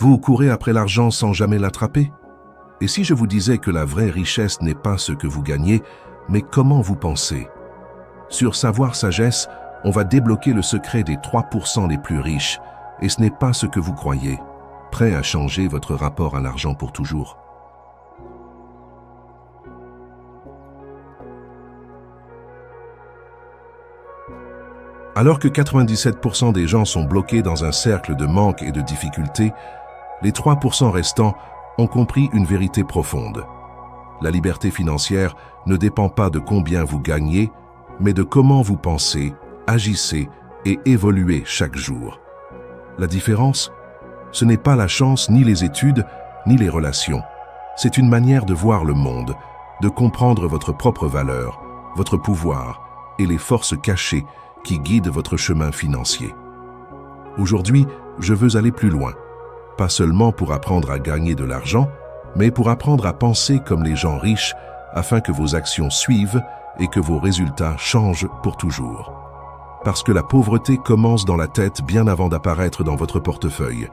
Vous courez après l'argent sans jamais l'attraper? Et si je vous disais que la vraie richesse n'est pas ce que vous gagnez, mais comment vous pensez? Sur Savoir Sagesse, on va débloquer le secret des 3% les plus riches, et ce n'est pas ce que vous croyez. Prêt à changer votre rapport à l'argent pour toujours? Alors que 97% des gens sont bloqués dans un cercle de manque et de difficultés, les 3% restants ont compris une vérité profonde. La liberté financière ne dépend pas de combien vous gagnez, mais de comment vous pensez, agissez et évoluez chaque jour. La différence, ce n'est pas la chance, ni les études, ni les relations. C'est une manière de voir le monde, de comprendre votre propre valeur, votre pouvoir et les forces cachées qui guident votre chemin financier. Aujourd'hui, je veux aller plus loin, pas seulement pour apprendre à gagner de l'argent, mais pour apprendre à penser comme les gens riches afin que vos actions suivent et que vos résultats changent pour toujours. Parce que la pauvreté commence dans la tête bien avant d'apparaître dans votre portefeuille.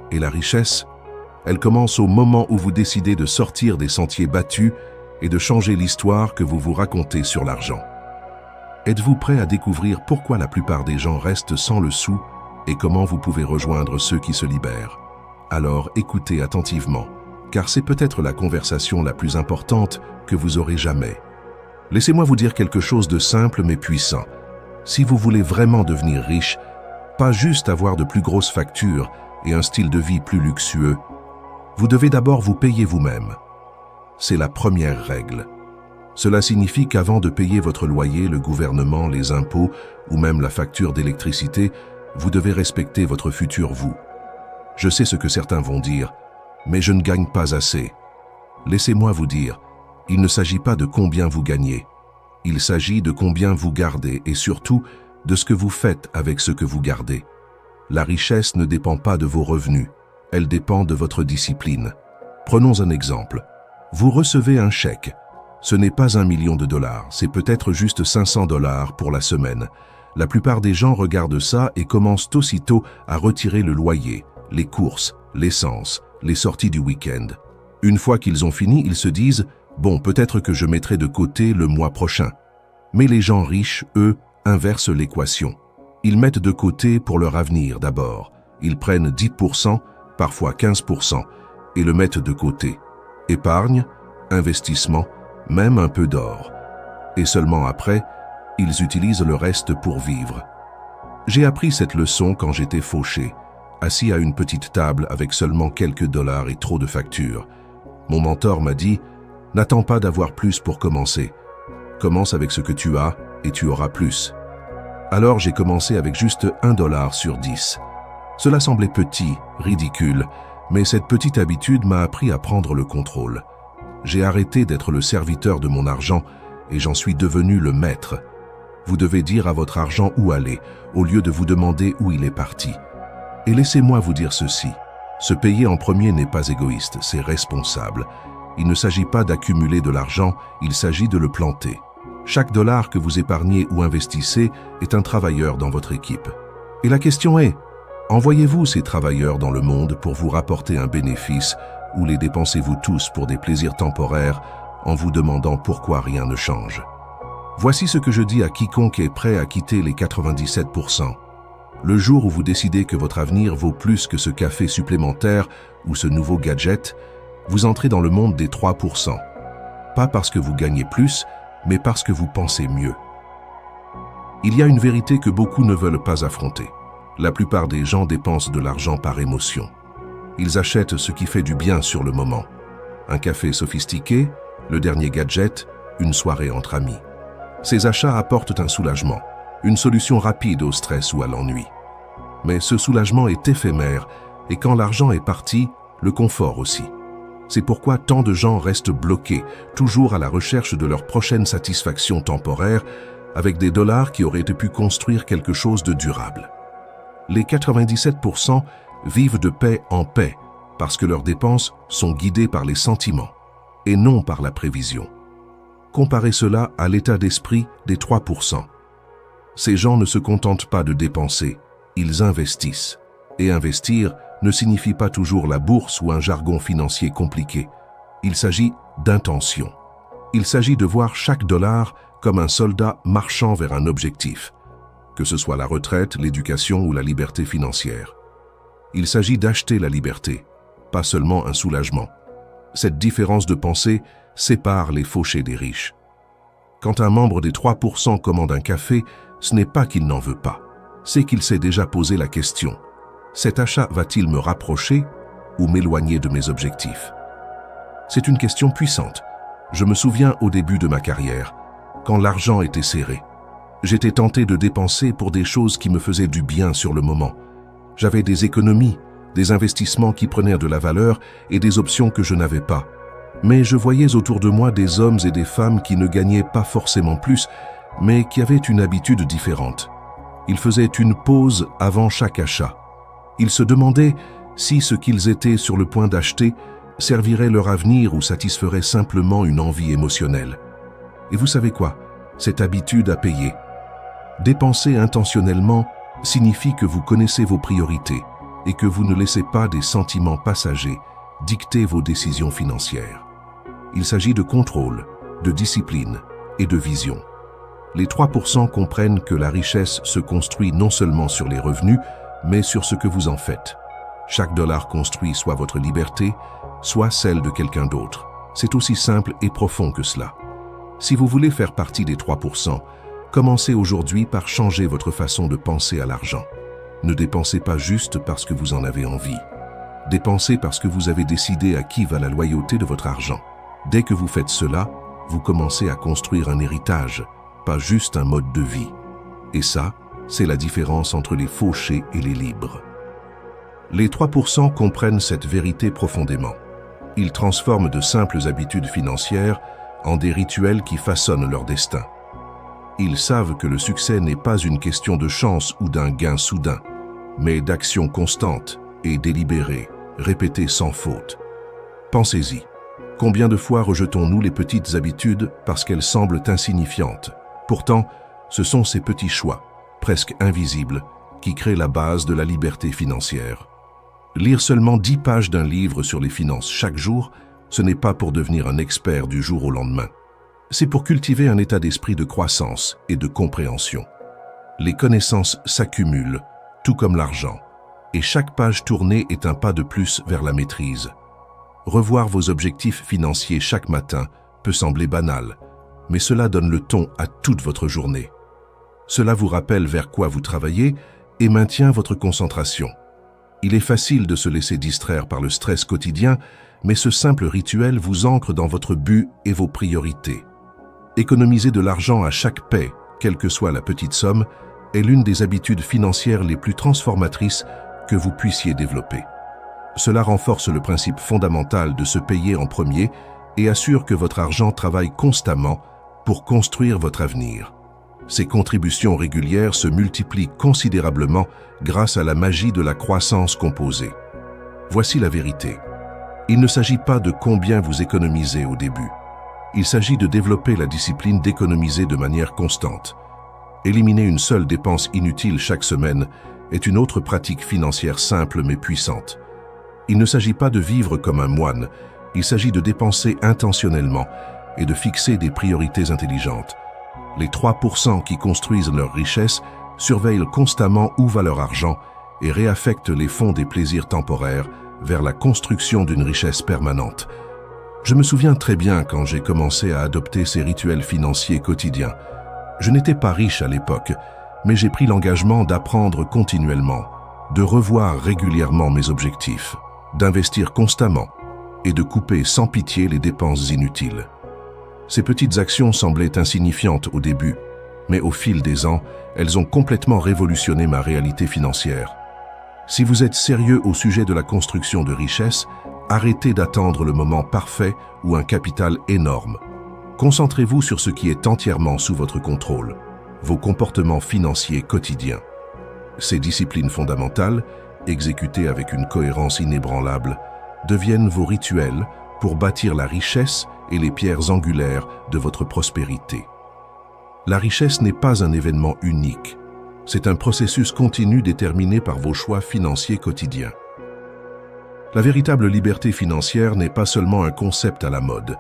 Et la richesse, elle commence au moment où vous décidez de sortir des sentiers battus et de changer l'histoire que vous vous racontez sur l'argent. Êtes-vous prêt à découvrir pourquoi la plupart des gens restent sans le sou et comment vous pouvez rejoindre ceux qui se libèrent? Alors écoutez attentivement, car c'est peut-être la conversation la plus importante que vous aurez jamais. Laissez-moi vous dire quelque chose de simple mais puissant. Si vous voulez vraiment devenir riche, pas juste avoir de plus grosses factures et un style de vie plus luxueux, vous devez d'abord vous payer vous-même. C'est la première règle. Cela signifie qu'avant de payer votre loyer, le gouvernement, les impôts ou même la facture d'électricité, vous devez respecter votre futur vous. Je sais ce que certains vont dire, mais je ne gagne pas assez. Laissez-moi vous dire, il ne s'agit pas de combien vous gagnez. Il s'agit de combien vous gardez et surtout de ce que vous faites avec ce que vous gardez. La richesse ne dépend pas de vos revenus, elle dépend de votre discipline. Prenons un exemple. Vous recevez un chèque. Ce n'est pas $1 million, c'est peut-être juste $500 pour la semaine. La plupart des gens regardent ça et commencent aussitôt à retirer le loyer, les courses, l'essence, les sorties du week-end. Une fois qu'ils ont fini, ils se disent « Bon, peut-être que je mettrai de côté le mois prochain ». Mais les gens riches, eux, inversent l'équation. Ils mettent de côté pour leur avenir d'abord. Ils prennent 10%, parfois 15%, et le mettent de côté. Épargne, investissement, même un peu d'or. Et seulement après, ils utilisent le reste pour vivre. J'ai appris cette leçon quand j'étais fauché, assis à une petite table avec seulement quelques dollars et trop de factures. Mon mentor m'a dit « N'attends pas d'avoir plus pour commencer. Commence avec ce que tu as et tu auras plus. » Alors j'ai commencé avec juste $1 sur 10. Cela semblait petit, ridicule, mais cette petite habitude m'a appris à prendre le contrôle. J'ai arrêté d'être le serviteur de mon argent et j'en suis devenu le maître. Vous devez dire à votre argent où aller, au lieu de vous demander où il est parti. Et laissez-moi vous dire ceci. Se payer en premier n'est pas égoïste, c'est responsable. Il ne s'agit pas d'accumuler de l'argent, il s'agit de le planter. Chaque dollar que vous épargnez ou investissez est un travailleur dans votre équipe. Et la question est, envoyez-vous ces travailleurs dans le monde pour vous rapporter un bénéfice ou les dépensez-vous tous pour des plaisirs temporaires en vous demandant pourquoi rien ne change? Voici ce que je dis à quiconque est prêt à quitter les 97%. Le jour où vous décidez que votre avenir vaut plus que ce café supplémentaire ou ce nouveau gadget, vous entrez dans le monde des 3%. Pas parce que vous gagnez plus, mais parce que vous pensez mieux. Il y a une vérité que beaucoup ne veulent pas affronter. La plupart des gens dépensent de l'argent par émotion. Ils achètent ce qui fait du bien sur le moment. Un café sophistiqué, le dernier gadget, une soirée entre amis. Ces achats apportent un soulagement, une solution rapide au stress ou à l'ennui. Mais ce soulagement est éphémère et quand l'argent est parti, le confort aussi. C'est pourquoi tant de gens restent bloqués, toujours à la recherche de leur prochaine satisfaction temporaire, avec des dollars qui auraient pu construire quelque chose de durable. Les 97% vivent de paix en paix parce que leurs dépenses sont guidées par les sentiments et non par la prévision. Comparez cela à l'état d'esprit des 3%. Ces gens ne se contentent pas de dépenser, ils investissent. Et investir ne signifie pas toujours la bourse ou un jargon financier compliqué. Il s'agit d'intention. Il s'agit de voir chaque dollar comme un soldat marchant vers un objectif, que ce soit la retraite, l'éducation ou la liberté financière. Il s'agit d'acheter la liberté, pas seulement un soulagement. Cette différence de pensée sépare les fauchés des riches. Quand un membre des 3% commande un café, ce n'est pas qu'il n'en veut pas, c'est qu'il s'est déjà posé la question. Cet achat va-t-il me rapprocher ou m'éloigner de mes objectifs? C'est une question puissante. Je me souviens au début de ma carrière, quand l'argent était serré. J'étais tenté de dépenser pour des choses qui me faisaient du bien sur le moment. J'avais des économies, des investissements qui prenaient de la valeur et des options que je n'avais pas. Mais je voyais autour de moi des hommes et des femmes qui ne gagnaient pas forcément plus, mais qui avaient une habitude différente. Ils faisaient une pause avant chaque achat. Ils se demandaient si ce qu'ils étaient sur le point d'acheter servirait leur avenir ou satisferait simplement une envie émotionnelle. Et vous savez quoi? Cette habitude a payé. Dépenser intentionnellement signifie que vous connaissez vos priorités et que vous ne laissez pas des sentiments passagers dicter vos décisions financières. Il s'agit de contrôle, de discipline et de vision. Les 3% comprennent que la richesse se construit non seulement sur les revenus, mais sur ce que vous en faites. Chaque dollar construit soit votre liberté, soit celle de quelqu'un d'autre. C'est aussi simple et profond que cela. Si vous voulez faire partie des 3%, commencez aujourd'hui par changer votre façon de penser à l'argent. Ne dépensez pas juste parce que vous en avez envie. Dépensez parce que vous avez décidé à qui va la loyauté de votre argent. Dès que vous faites cela, vous commencez à construire un héritage, pas juste un mode de vie. Et ça, c'est la différence entre les fauchés et les libres. Les 3% comprennent cette vérité profondément. Ils transforment de simples habitudes financières en des rituels qui façonnent leur destin. Ils savent que le succès n'est pas une question de chance ou d'un gain soudain, mais d'action constante et délibérée, répétée sans faute. Pensez-y. Combien de fois rejetons-nous les petites habitudes parce qu'elles semblent insignifiantes? Pourtant, ce sont ces petits choix, presque invisibles, qui créent la base de la liberté financière. Lire seulement 10 pages d'un livre sur les finances chaque jour, ce n'est pas pour devenir un expert du jour au lendemain. C'est pour cultiver un état d'esprit de croissance et de compréhension. Les connaissances s'accumulent, tout comme l'argent, et chaque page tournée est un pas de plus vers la maîtrise. Revoir vos objectifs financiers chaque matin peut sembler banal, mais cela donne le ton à toute votre journée. Cela vous rappelle vers quoi vous travaillez et maintient votre concentration. Il est facile de se laisser distraire par le stress quotidien, mais ce simple rituel vous ancre dans votre but et vos priorités. Économiser de l'argent à chaque paie, quelle que soit la petite somme, est l'une des habitudes financières les plus transformatrices que vous puissiez développer. Cela renforce le principe fondamental de se payer en premier et assure que votre argent travaille constamment pour construire votre avenir. Ces contributions régulières se multiplient considérablement grâce à la magie de la croissance composée. Voici la vérité. Il ne s'agit pas de combien vous économisez au début. Il s'agit de développer la discipline d'économiser de manière constante. Éliminer une seule dépense inutile chaque semaine est une autre pratique financière simple mais puissante. Il ne s'agit pas de vivre comme un moine, il s'agit de dépenser intentionnellement et de fixer des priorités intelligentes. Les 3% qui construisent leur richesse surveillent constamment où va leur argent et réaffectent les fonds des plaisirs temporaires vers la construction d'une richesse permanente. Je me souviens très bien quand j'ai commencé à adopter ces rituels financiers quotidiens. Je n'étais pas riche à l'époque, mais j'ai pris l'engagement d'apprendre continuellement, de revoir régulièrement mes objectifs, d'investir constamment et de couper sans pitié les dépenses inutiles. Ces petites actions semblaient insignifiantes au début, mais au fil des ans, elles ont complètement révolutionné ma réalité financière. Si vous êtes sérieux au sujet de la construction de richesses, arrêtez d'attendre le moment parfait ou un capital énorme. Concentrez-vous sur ce qui est entièrement sous votre contrôle, vos comportements financiers quotidiens. Ces disciplines fondamentales, exécutées avec une cohérence inébranlable, deviennent vos rituels pour bâtir la richesse et les pierres angulaires de votre prospérité. La richesse n'est pas un événement unique. C'est un processus continu déterminé par vos choix financiers quotidiens. La véritable liberté financière n'est pas seulement un concept à la mode.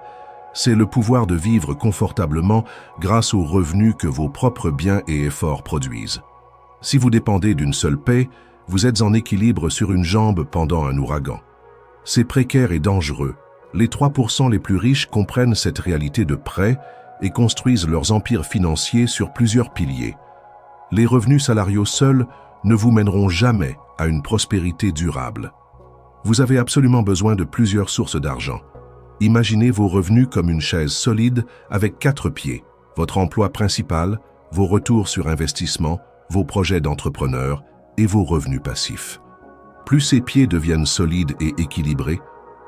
C'est le pouvoir de vivre confortablement grâce aux revenus que vos propres biens et efforts produisent. Si vous dépendez d'une seule paie, vous êtes en équilibre sur une jambe pendant un ouragan. C'est précaire et dangereux. Les 3% les plus riches comprennent cette réalité de près et construisent leurs empires financiers sur plusieurs piliers. Les revenus salariaux seuls ne vous mèneront jamais à une prospérité durable. Vous avez absolument besoin de plusieurs sources d'argent. Imaginez vos revenus comme une chaise solide avec 4 pieds. Votre emploi principal, vos retours sur investissement, vos projets d'entrepreneur et vos revenus passifs. Plus ces pieds deviennent solides et équilibrés,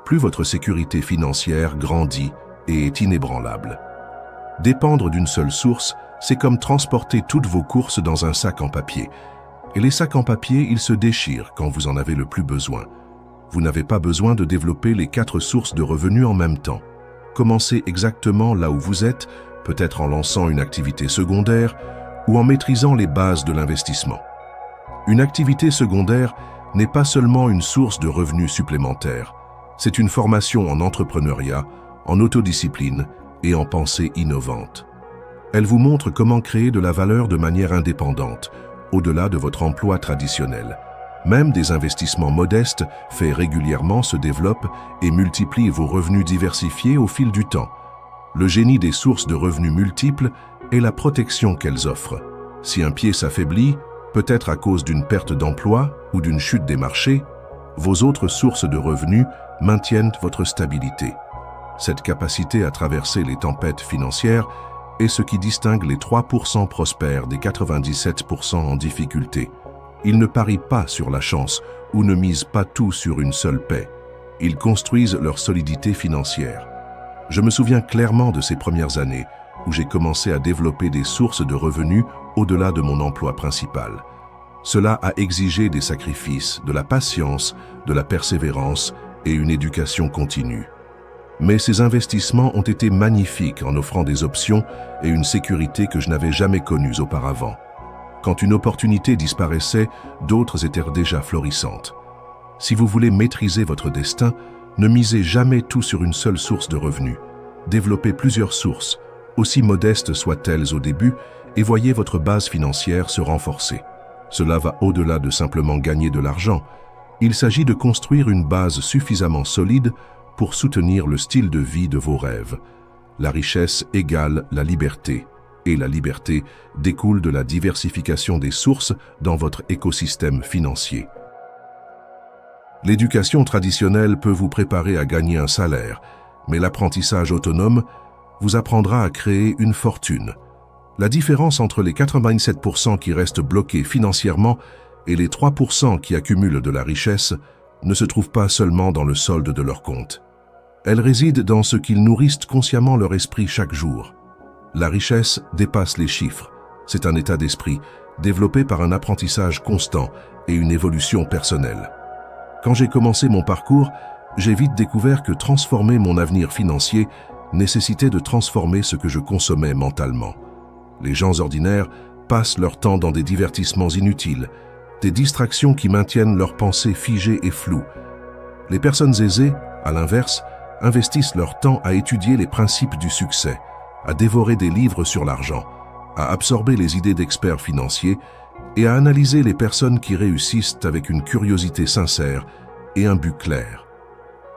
plus votre sécurité financière grandit et est inébranlable. Dépendre d'une seule source, c'est comme transporter toutes vos courses dans un sac en papier. Et les sacs en papier, ils se déchirent quand vous en avez le plus besoin. Vous n'avez pas besoin de développer les 4 sources de revenus en même temps. Commencez exactement là où vous êtes, peut-être en lançant une activité secondaire ou en maîtrisant les bases de l'investissement. Une activité secondaire n'est pas seulement une source de revenus supplémentaires, c'est une formation en entrepreneuriat, en autodiscipline et en pensée innovante. Elle vous montre comment créer de la valeur de manière indépendante, au-delà de votre emploi traditionnel. Même des investissements modestes faits régulièrement se développent et multiplient vos revenus diversifiés au fil du temps. Le génie des sources de revenus multiples est la protection qu'elles offrent. Si un pied s'affaiblit, peut-être à cause d'une perte d'emploi ou d'une chute des marchés, vos autres sources de revenus maintiennent votre stabilité. Cette capacité à traverser les tempêtes financières est ce qui distingue les 3% prospères des 97% en difficulté. Ils ne parient pas sur la chance ou ne misent pas tout sur une seule paie. Ils construisent leur solidité financière. Je me souviens clairement de ces premières années où j'ai commencé à développer des sources de revenus au-delà de mon emploi principal. Cela a exigé des sacrifices, de la patience, de la persévérance et une éducation continue. Mais ces investissements ont été magnifiques en offrant des options et une sécurité que je n'avais jamais connues auparavant. Quand une opportunité disparaissait, d'autres étaient déjà florissantes. Si vous voulez maîtriser votre destin, ne misez jamais tout sur une seule source de revenus. Développez plusieurs sources, aussi modestes soient-elles au début, et voyez votre base financière se renforcer. Cela va au-delà de simplement gagner de l'argent. Il s'agit de construire une base suffisamment solide pour soutenir le style de vie de vos rêves. La richesse égale la liberté, et la liberté découle de la diversification des sources dans votre écosystème financier. L'éducation traditionnelle peut vous préparer à gagner un salaire, mais l'apprentissage autonome vous apprendra à créer une fortune. La différence entre les 97% qui restent bloqués financièrement et les 3% qui accumulent de la richesse ne se trouve pas seulement dans le solde de leur compte. Elle réside dans ce qu'ils nourrissent consciemment leur esprit chaque jour. La richesse dépasse les chiffres. C'est un état d'esprit développé par un apprentissage constant et une évolution personnelle. Quand j'ai commencé mon parcours, j'ai vite découvert que transformer mon avenir financier nécessitait de transformer ce que je consommais mentalement. Les gens ordinaires passent leur temps dans des divertissements inutiles, des distractions qui maintiennent leurs pensées figées et floues. Les personnes aisées, à l'inverse, investissent leur temps à étudier les principes du succès, à dévorer des livres sur l'argent, à absorber les idées d'experts financiers et à analyser les personnes qui réussissent avec une curiosité sincère et un but clair.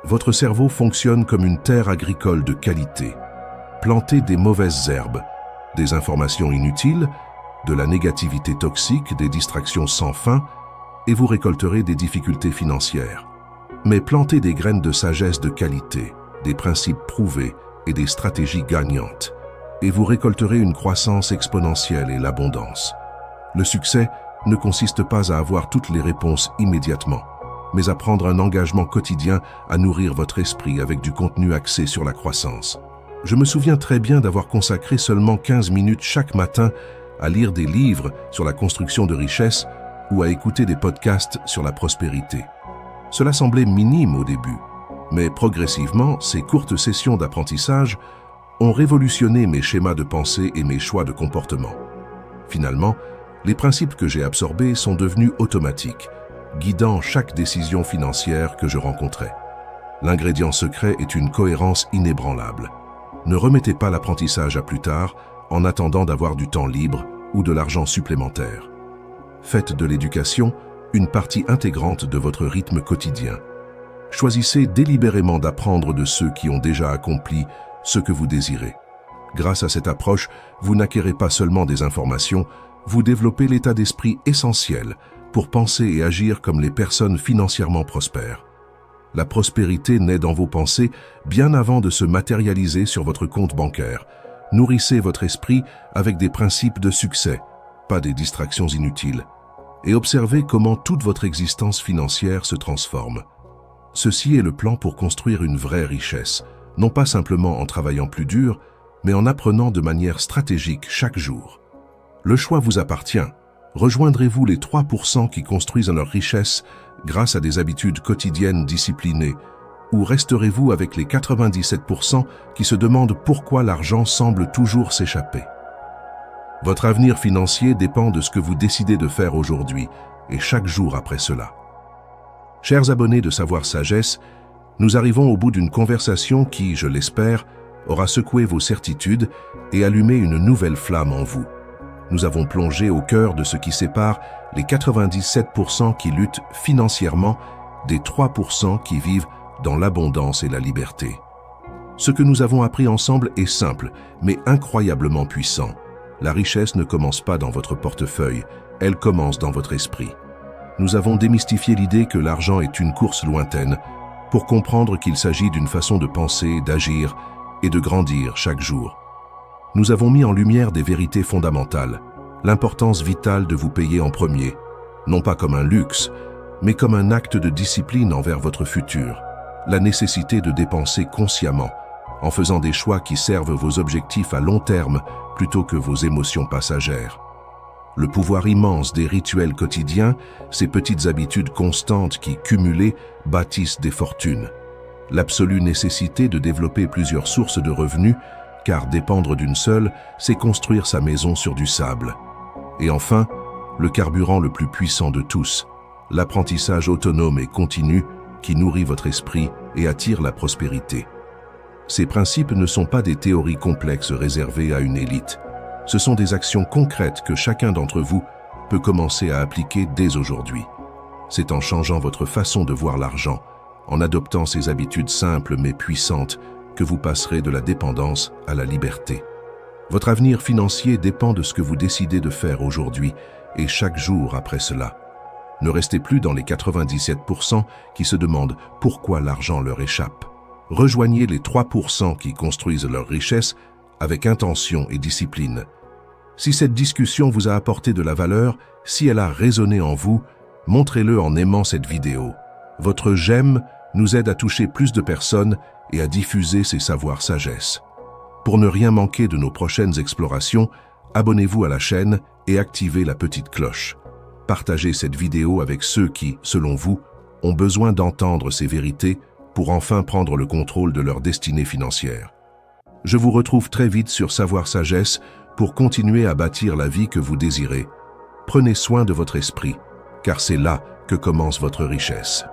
Votre cerveau fonctionne comme une terre agricole de qualité. Plantez des mauvaises herbes, des informations inutiles, de la négativité toxique, des distractions sans fin, et vous récolterez des difficultés financières. Mais plantez des graines de sagesse de qualité, des principes prouvés et des stratégies gagnantes, et vous récolterez une croissance exponentielle et l'abondance. Le succès ne consiste pas à avoir toutes les réponses immédiatement, mais à prendre un engagement quotidien à nourrir votre esprit avec du contenu axé sur la croissance. Je me souviens très bien d'avoir consacré seulement 15 minutes chaque matin à lire des livres sur la construction de richesse ou à écouter des podcasts sur la prospérité. Cela semblait minime au début, mais progressivement, ces courtes sessions d'apprentissage ont révolutionné mes schémas de pensée et mes choix de comportement. Finalement, les principes que j'ai absorbés sont devenus automatiques, guidant chaque décision financière que je rencontrais. L'ingrédient secret est une cohérence inébranlable. Ne remettez pas l'apprentissage à plus tard en attendant d'avoir du temps libre ou de l'argent supplémentaire. Faites de l'éducation une partie intégrante de votre rythme quotidien. Choisissez délibérément d'apprendre de ceux qui ont déjà accompli ce que vous désirez. Grâce à cette approche, vous n'acquérez pas seulement des informations, vous développez l'état d'esprit essentiel pour penser et agir comme les personnes financièrement prospères. La prospérité naît dans vos pensées bien avant de se matérialiser sur votre compte bancaire. Nourrissez votre esprit avec des principes de succès, pas des distractions inutiles, et observez comment toute votre existence financière se transforme. Ceci est le plan pour construire une vraie richesse, non pas simplement en travaillant plus dur, mais en apprenant de manière stratégique chaque jour. Le choix vous appartient. Rejoindrez-vous les 3% qui construisent leur richesse grâce à des habitudes quotidiennes disciplinées, ou resterez-vous avec les 97% qui se demandent pourquoi l'argent semble toujours s'échapper? Votre avenir financier dépend de ce que vous décidez de faire aujourd'hui et chaque jour après cela. Chers abonnés de Savoir Sagesse, nous arrivons au bout d'une conversation qui, je l'espère, aura secoué vos certitudes et allumé une nouvelle flamme en vous. Nous avons plongé au cœur de ce qui sépare les 97% qui luttent financièrement des 3% qui vivent dans l'abondance et la liberté. Ce que nous avons appris ensemble est simple, mais incroyablement puissant. La richesse ne commence pas dans votre portefeuille, elle commence dans votre esprit. Nous avons démystifié l'idée que l'argent est une course lointaine pour comprendre qu'il s'agit d'une façon de penser, d'agir et de grandir chaque jour. Nous avons mis en lumière des vérités fondamentales, l'importance vitale de vous payer en premier, non pas comme un luxe, mais comme un acte de discipline envers votre futur, la nécessité de dépenser consciemment, en faisant des choix qui servent vos objectifs à long terme plutôt que vos émotions passagères. Le pouvoir immense des rituels quotidiens, ces petites habitudes constantes qui, cumulées, bâtissent des fortunes. L'absolue nécessité de développer plusieurs sources de revenus, car dépendre d'une seule, c'est construire sa maison sur du sable. Et enfin, le carburant le plus puissant de tous, l'apprentissage autonome et continu qui nourrit votre esprit et attire la prospérité. Ces principes ne sont pas des théories complexes réservées à une élite. Ce sont des actions concrètes que chacun d'entre vous peut commencer à appliquer dès aujourd'hui. C'est en changeant votre façon de voir l'argent, en adoptant ces habitudes simples mais puissantes, que vous passerez de la dépendance à la liberté. Votre avenir financier dépend de ce que vous décidez de faire aujourd'hui et chaque jour après cela. Ne restez plus dans les 97% qui se demandent pourquoi l'argent leur échappe. Rejoignez les 3% qui construisent leur richesse avec intention et discipline. Si cette discussion vous a apporté de la valeur, si elle a résonné en vous, montrez-le en aimant cette vidéo. Votre j'aime nous aide à toucher plus de personnes et à diffuser ces savoirs sagesse. Pour ne rien manquer de nos prochaines explorations, abonnez-vous à la chaîne et activez la petite cloche. Partagez cette vidéo avec ceux qui, selon vous, ont besoin d'entendre ces vérités pour enfin prendre le contrôle de leur destinée financière. Je vous retrouve très vite sur Savoir Sagesse pour continuer à bâtir la vie que vous désirez. Prenez soin de votre esprit, car c'est là que commence votre richesse.